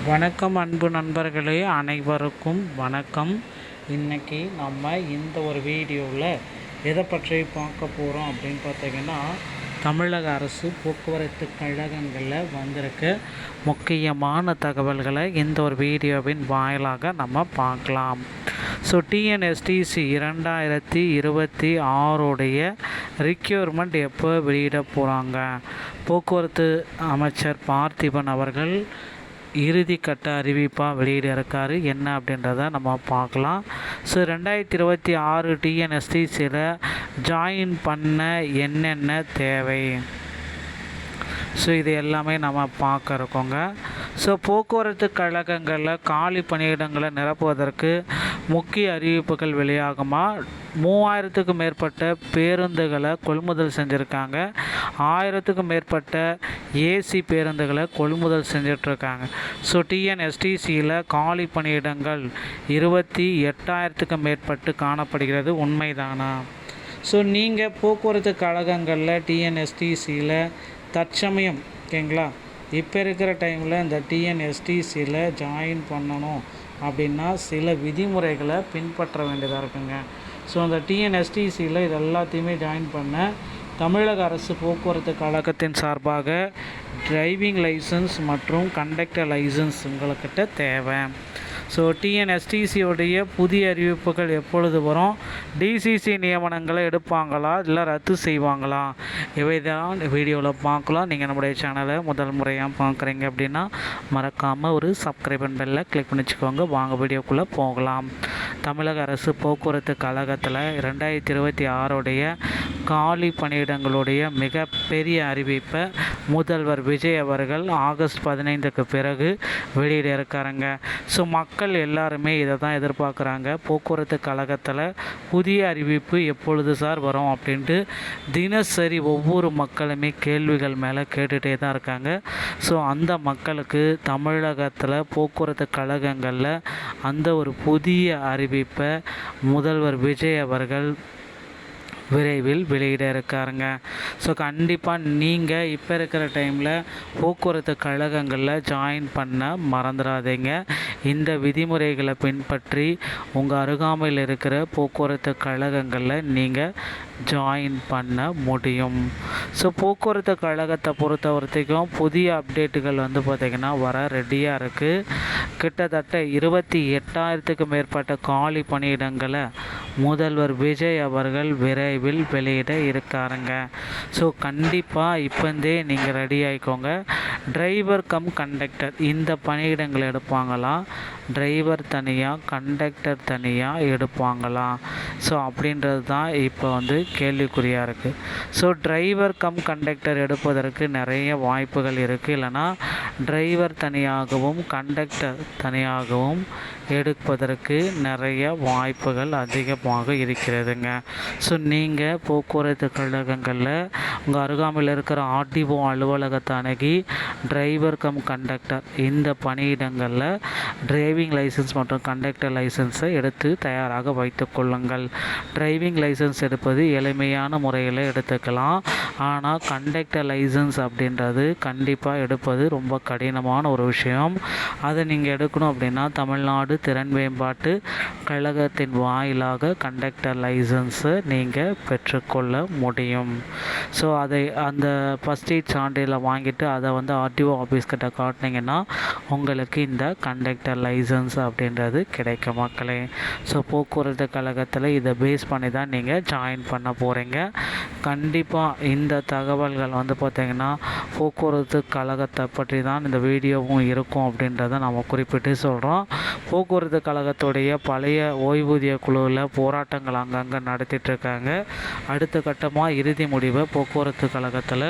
வணக்கம் அன்பு நண்பர்களே, அனைவருக்கும் வணக்கம். இன்றைக்கி நம்ம இந்த ஒரு வீடியோவில் எதை பற்றி பார்க்க போகிறோம் அப்படின்னு பார்த்தீங்கன்னா, தமிழக அரசு போக்குவரத்து கழகங்களில் வந்திருக்க முக்கியமான தகவல்களை இந்த ஒரு வீடியோவின் வாயிலாக நம்ம பார்க்கலாம். ஸோ டிஎன்எஸ்டிசி 2026 ரிக்யூர்மெண்ட் எப்போ வெளியிட போகிறாங்க? போக்குவரத்து அமைச்சர் பார்த்திபன் அவர்கள் இறுதி கட்ட அறிவிப்பாக வெளியிட இருக்காரு. என்ன அப்படின்றத நம்ம பார்க்கலாம். ஸோ 2026 டிஎன்எஸ்டிசியில் ஜாயின் பண்ண என்னென்ன தேவை, ஸோ இது எல்லாமே நம்ம பார்க்க இருக்கோங்க. ஸோ போக்குவரத்து கழகங்களில் காலி பணியிடங்களை நிரப்புவதற்கு முக்கிய அறிவிப்புகள் வெளியாகுமா? 3000க்கும் மேற்பட்ட பேருந்துகளை கொள்முதல் செஞ்சுருக்காங்க. 1000க்கும் மேற்பட்ட ஏசி பேருந்துகளை கொள்முதல் செஞ்சிட்ருக்காங்க. ஸோ டிஎன்எஸ்டிசியில் காலி பணியிடங்கள் 28,000க்கும் மேற்பட்டு காணப்படுகிறது. உண்மைதானா? ஸோ நீங்கள் போக்குவரத்து கழகங்களில் டிஎன்எஸ்டிசியில் தற்சமயம் ஓகேங்களா, இப்போ இருக்கிற டைமில் இந்த டிஎன்எஸ்டிசியில் ஜாயின் பண்ணணும் அப்படின்னா சில விதிமுறைகளை பின்பற்ற வேண்டியதாக இருக்குங்க. ஸோ அந்த டிஎன்எஸ்டிசியில் இது எல்லாத்தையுமே ஜாயின் பண்ண தமிழக அரசு போக்குவரத்து கழகத்தின் சார்பாக டிரைவிங் லைசன்ஸ் மற்றும் கண்டக்டர் லைசன்ஸ் உங்கள்கிட்ட தேவை. ஸோ டிஎன்எஸ்டிசியோடைய புதிய அறிவிப்புகள் எப்பொழுது வரும்? டிசிசி நியமனங்களை எடுப்பாங்களா இல்லை ரத்து செய்வாங்களா? இவை தான் வீடியோவில் பார்க்கலாம். நீங்கள் நம்முடைய சேனலை முதல் முறையாக பார்க்குறீங்க அப்படின்னா மறக்காமல் ஒரு சப்ஸ்கிரைப் பெல்லை கிளிக் பண்ணி வச்சுக்கோங்க. வாங்க வீடியோக்குள்ளே போகலாம். தமிழக அரசு போக்குவரத்து கழகத்தில் 2026 காலி பணியிடங்களுடைய மிகப்பெரிய அறிவிப்பை முதல்வர் விஜய் அவர்கள் ஆகஸ்ட் 15க்கு பிறகு வெளியிட இருக்காருங்க. ஸோ மக்கள் எல்லாருமே இதை தான் எதிர்பார்க்குறாங்க. போக்குவரத்து கழகத்தில் புதிய அறிவிப்பு எப்பொழுது சார் வரும் அப்படின்ட்டு தினசரி ஒவ்வொரு மக்களுமே கேள்விகள் மேலே கேட்டுகிட்டே தான் இருக்காங்க. ஸோ அந்த மக்களுக்கு தமிழகத்தில் போக்குவரத்து கழகங்களில் அந்த ஒரு புதிய அறிவிப்பை முதல்வர் விஜய் அவர்கள் விரைவில் வெளியிட இருக்காருங்க. ஸோ கண்டிப்பாக நீங்கள் இப்போ இருக்கிற டைமில் போக்குவரத்து கழகங்களில் ஜாயின் பண்ண மறந்துடாதீங்க. இந்த விதிமுறைகளை பின்பற்றி உங்கள் அருகாமையில் இருக்கிற போக்குவரத்து கழகங்களில் நீங்கள் ஜாயின் பண்ண முடியும். ஸோ போக்குவரத்து கழகத்தை பொறுத்த வரைக்கும் புதிய அப்டேட்டுகள் பார்த்திங்கன்னா வர ரெடியாக இருக்குது. கிட்டத்தட்ட 28,000க்கும் மேற்பட்ட காலி பணியிடங்களை முதல்வர் விஜய் அவர்கள் விரைவில் வெளியிட இருக்காருங்க. ஸோ கண்டிப்பாக இப்போந்தே நீங்கள் ரெடி ஆகிக்கோங்க. டிரைவர் கம் கண்டக்டர் இந்த பணியிடங்களை எடுப்பாங்களா? டிரைவர் தனியாக கண்டக்டர் தனியாக எடுப்பாங்களா? ஸோ அப்படின்றது தான் இப்போ கேள்விக்குறியாக இருக்குது. ஸோ டிரைவர் கம் கண்டக்டர் எடுப்பதற்கு நிறைய வாய்ப்புகள் இருக்குது. இல்லைனா டிரைவர் தனியாகவும் கண்டக்டர் தனியாகவும் எடுப்பதற்கு நிறைய வாய்ப்புகள் அதிகமாக இருக்கிறதுங்க. ஸோ நீங்கள் போக்குவரத்து கழகங்களில் உங்கள் அருகாமையில் இருக்கிற ஆர்டிஓ அலுவலகத்தை அணுகி டிரைவர் கம் கண்டக்டர் இந்த பணியிடங்களில் டிரைவிங் லைசன்ஸ் மற்றும் கண்டக்டர் லைசன்ஸை எடுத்து தயாராக வைத்து கொள்ளுங்கள். டிரைவிங் லைசன்ஸ் எடுப்பது எளிமையான முறையில் எடுத்துக்கலாம். ஆனால் கண்டக்டர் லைசன்ஸ் அப்படின்றது கண்டிப்பாக எடுப்பது ரொம்ப கடினமான ஒரு விஷயம். அதை நீங்கள் எடுக்கணும் அப்படின்னா தமிழ்நாடு திறன் மேம்பாட்டு கழகத்தின் வாயிலாக கண்டக்டர் லைசன்ஸை நீங்கள் பெற்றுக்கொள்ள முடியும். ஸோ அதை அந்த ஃபஸ்ட் எய்ட் சான்றிதழை வாங்கிட்டு அதை ஆர்டிஓ ஆஃபீஸ் கிட்ட காட்டினீங்கன்னா உங்களுக்கு இந்த கண்டக்டர் லைசன்ஸ் அப்படின்றது கிடைக்கும் மக்களே. ஸோ போக்குவரத்து கழகத்தில் இதை பேஸ் பண்ணி தான் நீங்கள் ஜாயின் பண்ண போகிறீங்க. கண்டிப்பாக இந்த தகவல்கள் பார்த்திங்கன்னா போக்குவரத்து கழகத்தை பற்றி தான் இந்த வீடியோவும் இருக்கும் அப்படின்றத நம்ம குறிப்பிட்டு சொல்கிறோம். போக்குவரத்து கழகத்துடைய பழைய ஓய்வூதிய குழுவில் போராட்டங்கள் அங்கங்கே நடத்திட்டுருக்காங்க. அடுத்த கட்டமாக இறுதி முடிவை போக்குவரத்து கழகத்தில்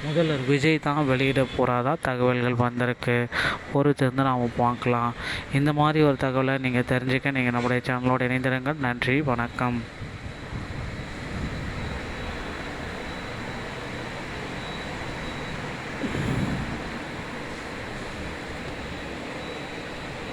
முதல்வர் விஜய் தான் வெளியிட போகிறதா தகவல்கள் வந்திருக்கு. பொறுத்து நாம் பார்க்கலாம். இந்த மாதிரி ஒரு தகவலை நீங்கள் தெரிஞ்சுக்க நீங்கள் நம்முடைய சேனலோடு இணைந்திருங்கள். நன்றி, வணக்கம்.